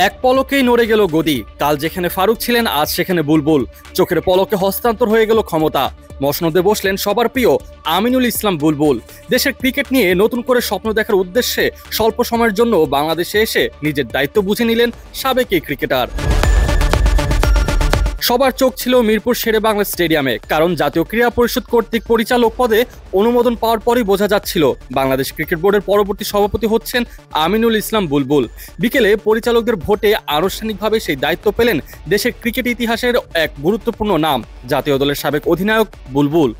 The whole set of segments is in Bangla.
এক পলকেই নড়ে গেল গদি। কাল যেখানে ফারুক ছিলেন আজ সেখানে বুলবুল। চোখের পলকে হস্তান্তর হয়ে গেল ক্ষমতা। মসনদে বসলেন সবার প্রিয় আমিনুল ইসলাম বুলবুল। দেশের ক্রিকেট নিয়ে নতুন করে স্বপ্ন দেখার উদ্দেশ্যে স্বল্প সময়ের জন্য বাংলাদেশে এসে নিজের দায়িত্ব বুঝে নিলেন সাবেক এই ক্রিকেটার। সবার চোখ ছিল মিরপুর শেরেবাংলা স্টেডিয়ামে, কারণ জাতীয় ক্রীড়া পরিষদ কর্তৃক পরিচালক পদে অনুমোদন পাওয়ার পরই বোঝা যাচ্ছিল বাংলাদেশ ক্রিকেট বোর্ডের পরবর্তী সভাপতি হচ্ছেন আমিনুল ইসলাম বুলবুল। বিকেলে পরিচালকদের ভোটে আনুষ্ঠানিকভাবে সেই দায়িত্ব পেলেন দেশের ক্রিকেট ইতিহাসের এক গুরুত্বপূর্ণ নাম, জাতীয় দলের সাবেক অধিনায়ক বুলবুল।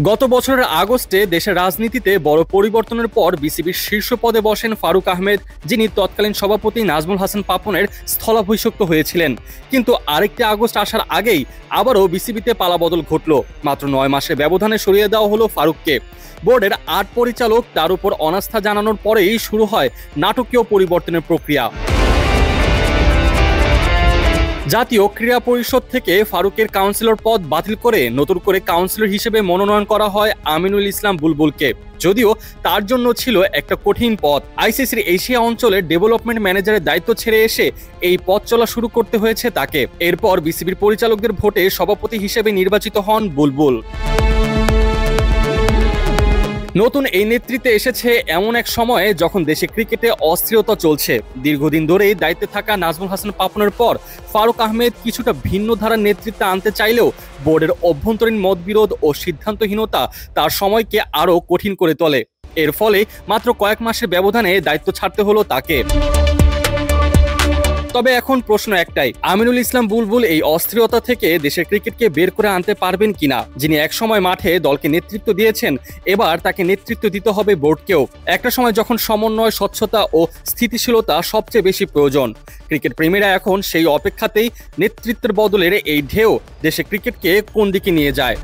গত বছরের আগস্টে দেশের রাজনীতিতে বড় পরিবর্তনের পর বিসিবির শীর্ষ পদে বসেন ফারুক আহমেদ, যিনি তৎকালীন সভাপতি নাজমুল হাসান পাপনের স্থলাভিষিক্ত হয়েছিলেন। কিন্তু আরেকটি আগস্ট আসার আগেই আবারও বিসিবিতে পালাবদল ঘটল। মাত্র 9 মাসের ব্যবধানে সরিয়ে দেওয়া হলো ফারুককে। বোর্ডের 8 পরিচালক তার উপর অনাস্থা জানানোর পরেই শুরু হয় নাটকীয় পরিবর্তনের প্রক্রিয়া। জাতীয় ক্রীড়া পরিষদ থেকে ফারুকের কাউন্সিলর পদ বাতিল করে নতুন করে কাউন্সিলর হিসেবে মনোনয়ন করা হয় আমিনুল ইসলাম বুলবুলকে। যদিও তার জন্য ছিল একটা কঠিন পথ। আইসিসির এশিয়া অঞ্চলের ডেভেলপমেন্ট ম্যানেজারের দায়িত্ব ছেড়ে এসে এই পথ চলা শুরু করতে হয়েছে তাকে। এরপর বিসিবির পরিচালকদের ভোটে সভাপতি হিসেবে নির্বাচিত হন বুলবুল। নতুন এই নেতৃত্বে এসেছে এমন এক সময়ে যখন দেশে ক্রিকেটে অস্থিরতা চলছে। দীর্ঘদিন ধরেই দায়িত্বে থাকা নাজমুল হাসান পাপনের পর ফারুক আহমেদ কিছুটা ভিন্ন ধারার নেতৃত্বে আনতে চাইলেও বোর্ডের অভ্যন্তরীণ মতবিরোধ ও সিদ্ধান্তহীনতা তার সময়কে আরও কঠিন করে তোলে। এর ফলে মাত্র কয়েক মাসের ব্যবধানে দায়িত্ব ছাড়তে হলো তাকে। তবে এখন প্রশ্ন একটাই, আমিনুল ইসলাম বুলবুল এই অস্থিরতা থেকে দেশের ক্রিকেটকে বের করে আনতে পারবেন কিনা? যিনি একসময় মাঠে দলকে নেতৃত্ব দিয়েছেন, এবার তাকে নেতৃত্ব দিতে হবে বোর্ডকেও। একটা সময় যখন সমন্বয়, স্বচ্ছতা ও স্থিতিশীলতা সবচেয়ে বেশি প্রয়োজন। ক্রিকেট প্রেমীরা এখন সেই অপেক্ষাতেই নেতৃত্বের বদলের এই ঢেউ দেশে ক্রিকেটকে কোন দিকে নিয়ে যায়।